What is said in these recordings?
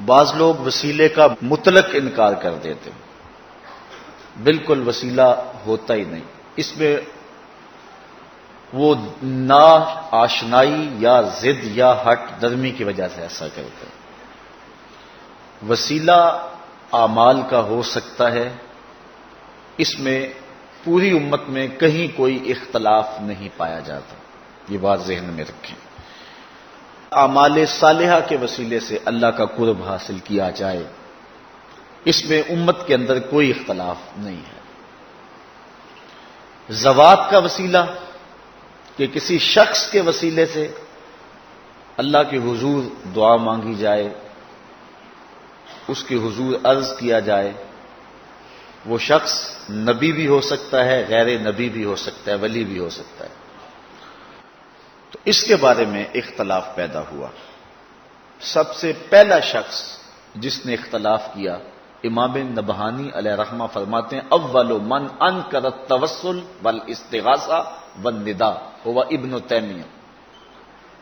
بعض لوگ وسیلے کا مطلق انکار کر دیتے ہیں، بالکل وسیلہ ہوتا ہی نہیں، اس میں وہ نا آشنائی یا ضد یا ہٹ درمی کی وجہ سے ایسا کرتے ہیں۔ وسیلہ اعمال کا ہو سکتا ہے، اس میں پوری امت میں کہیں کوئی اختلاف نہیں پایا جاتا، یہ بات ذہن میں رکھیں۔ اعمال صالحہ کے وسیلے سے اللہ کا قرب حاصل کیا جائے، اس میں امت کے اندر کوئی اختلاف نہیں ہے۔ زوات کا وسیلہ کہ کسی شخص کے وسیلے سے اللہ کے حضور دعا مانگی جائے، اس کے حضور عرض کیا جائے، وہ شخص نبی بھی ہو سکتا ہے، غیر نبی بھی ہو سکتا ہے، ولی بھی ہو سکتا ہے، تو اس کے بارے میں اختلاف پیدا ہوا۔ سب سے پہلا شخص جس نے اختلاف کیا، امام نبہانی علیہ رحمہ فرماتے ہیں اول من انکر التوسل والاستغاثہ والنداء هو ابن تیمیہ۔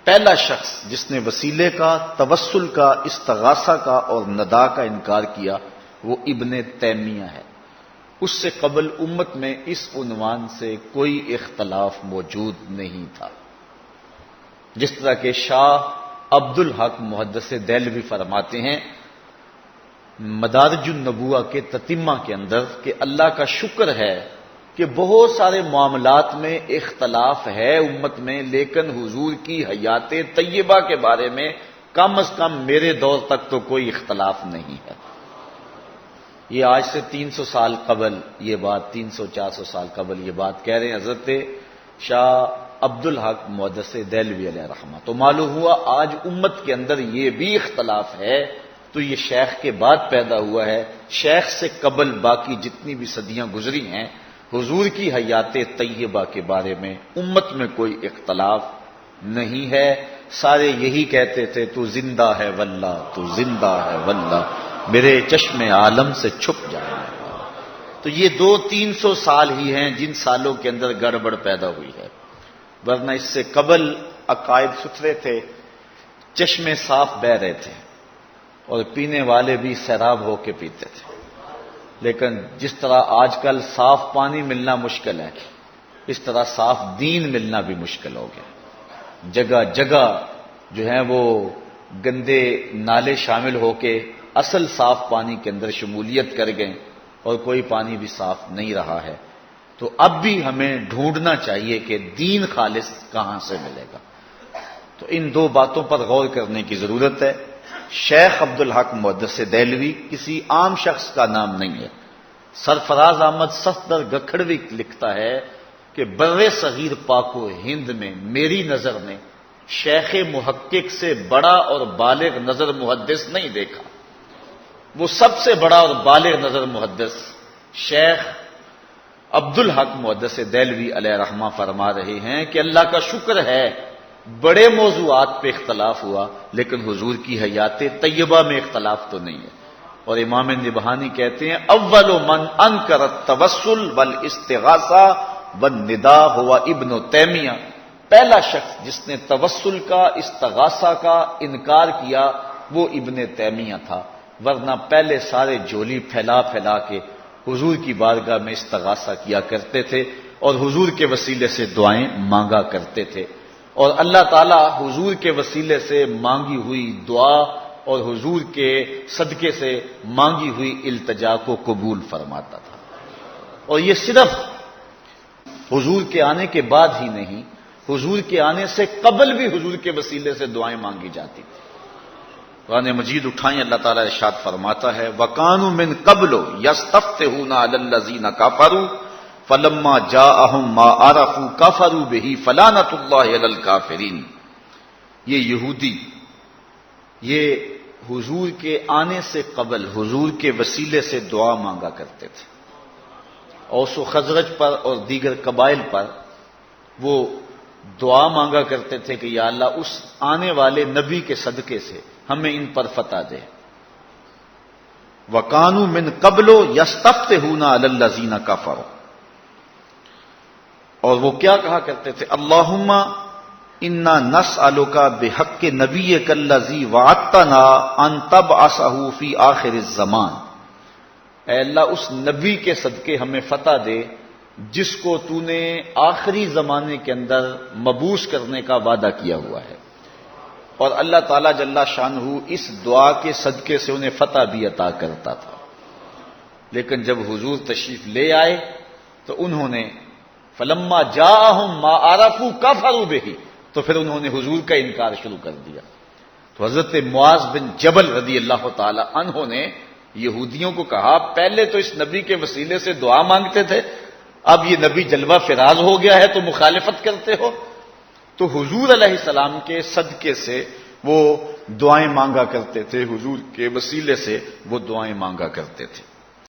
پہلا شخص جس نے وسیلے کا، توسل کا، استغاثہ کا اور ندا کا انکار کیا وہ ابن تیمیہ ہے۔ اس سے قبل امت میں اس عنوان سے کوئی اختلاف موجود نہیں تھا۔ جس طرح کہ شاہ عبد الحق محدث دہلوی فرماتے ہیں مدارج النبوہ کے تتمہ کے اندر کہ اللہ کا شکر ہے کہ بہت سارے معاملات میں اختلاف ہے امت میں، لیکن حضور کی حیات طیبہ کے بارے میں کم از کم میرے دور تک تو کوئی اختلاف نہیں ہے۔ یہ آج سے 300 سال قبل یہ بات، 300-400 سال قبل یہ بات کہہ رہے ہیں حضرت شاہ عبد الحق محدث دہلوی علیہ رحمہ۔ تو معلوم ہوا آج امت کے اندر یہ بھی اختلاف ہے تو یہ شیخ کے بعد پیدا ہوا ہے۔ شیخ سے قبل باقی جتنی بھی صدیاں گزری ہیں، حضور کی حیات طیبہ کے بارے میں امت میں کوئی اختلاف نہیں ہے۔ سارے یہی کہتے تھے تو زندہ ہے واللہ، تو زندہ ہے واللہ، میرے چشم عالم سے چھپ جائے۔ تو یہ 200-300 سال ہی ہیں جن سالوں کے اندر گڑبڑ پیدا ہوئی ہے، ورنہ اس سے قبل عقائد ستھرے تھے، چشمے صاف بہہ رہے تھے اور پینے والے بھی سیراب ہو کے پیتے تھے۔ لیکن جس طرح آج کل صاف پانی ملنا مشکل ہے، اس طرح صاف دین ملنا بھی مشکل ہو گیا۔ جگہ جگہ جو ہیں وہ گندے نالے شامل ہو کے اصل صاف پانی کے اندر شمولیت کر گئے اور کوئی پانی بھی صاف نہیں رہا ہے۔ تو اب بھی ہمیں ڈھونڈنا چاہیے کہ دین خالص کہاں سے ملے گا۔ تو ان دو باتوں پر غور کرنے کی ضرورت ہے۔ شیخ عبد الحق محدث دہلوی کسی عام شخص کا نام نہیں ہے۔ سرفراز احمد صفدر گکھڑوی لکھتا ہے کہ بر صغیر پاک و ہند میں میری نظر نے شیخ محقق سے بڑا اور بالغ نظر محدث نہیں دیکھا۔ وہ سب سے بڑا اور بالغ نظر محدث شیخ عبد الحق محدث دہلوی علیہ رحمہ فرما رہے ہیں کہ اللہ کا شکر ہے بڑے موضوعات پہ اختلاف ہوا لیکن حضور کی حیات طیبہ میں اختلاف تو نہیں ہے۔ اور امام نبہانی کہتے ہیں اول من انکر التوسل والاستغاثہ والنداء هو ابن تیمیہ۔ پہلا شخص جس نے توسل کا، استغاثہ کا انکار کیا وہ ابن تیمیہ تھا، ورنہ پہلے سارے جھولی پھیلا پھیلا کے حضور کی بارگاہ میں استغاثہ کیا کرتے تھے اور حضور کے وسیلے سے دعائیں مانگا کرتے تھے، اور اللہ تعالیٰ حضور کے وسیلے سے مانگی ہوئی دعا اور حضور کے صدقے سے مانگی ہوئی التجا کو قبول فرماتا تھا۔ اور یہ صرف حضور کے آنے کے بعد ہی نہیں، حضور کے آنے سے قبل بھی حضور کے وسیلے سے دعائیں مانگی جاتی تھی۔ قرآن مجید اٹھائیں، اللہ تعالیٰ ارشاد فرماتا ہے وَكَانُوا مِن قَبْلُ يَسْتَفْتِحُونَ عَلَى الَّذِينَ كَفَرُوا فَلَمَّا جَاءَهُم مَّا عَرَفُوا كَفَرُوا بِهِ فَلَعْنَةُ اللَّهِ عَلَى الْكَافِرِينَ۔ یہ یہودی یہ حضور کے آنے سے قبل حضور کے وسیلے سے دعا مانگا کرتے تھے۔ اوس و خزرج پر اور دیگر قبائل پر وہ دعا مانگا کرتے تھے کہ یا اللہ اس آنے والے نبی کے صدقے سے ہمیں ان پر فتح دے۔ وَكَانُوا مِن قَبْلُ يَسْتَفْتِحُونَ عَلَى الَّذِينَ كَفَرُوا، اور وہ کیا کہا کرتے تھے اللہم انا نسألک بحق نبیک الذی وعدتنا ان تبعثہ فی آخر الزمان، اے اللہ اس نبی کے صدقے ہمیں فتح دے جس کو تو نے آخری زمانے کے اندر مبعوث کرنے کا وعدہ کیا ہوا ہے۔ اور اللہ تعالیٰ جل شانہ اس دعا کے صدقے سے انہیں فتح بھی عطا کرتا تھا، لیکن جب حضور تشریف لے آئے تو انہوں نے فلما جاءہم ما عرفوا کفروا بہ، تو پھر انہوں نے حضور کا انکار شروع کر دیا۔ تو حضرت معاذ بن جبل رضی اللہ تعالی عنہ نے یہودیوں کو کہا پہلے تو اس نبی کے وسیلے سے دعا مانگتے تھے، اب یہ نبی جلوہ فراز ہو گیا ہے تو مخالفت کرتے ہو۔ تو حضور علیہ السلام کے صدقے سے وہ دعائیں مانگا کرتے تھے، حضور کے وسیلے سے وہ دعائیں مانگا کرتے تھے۔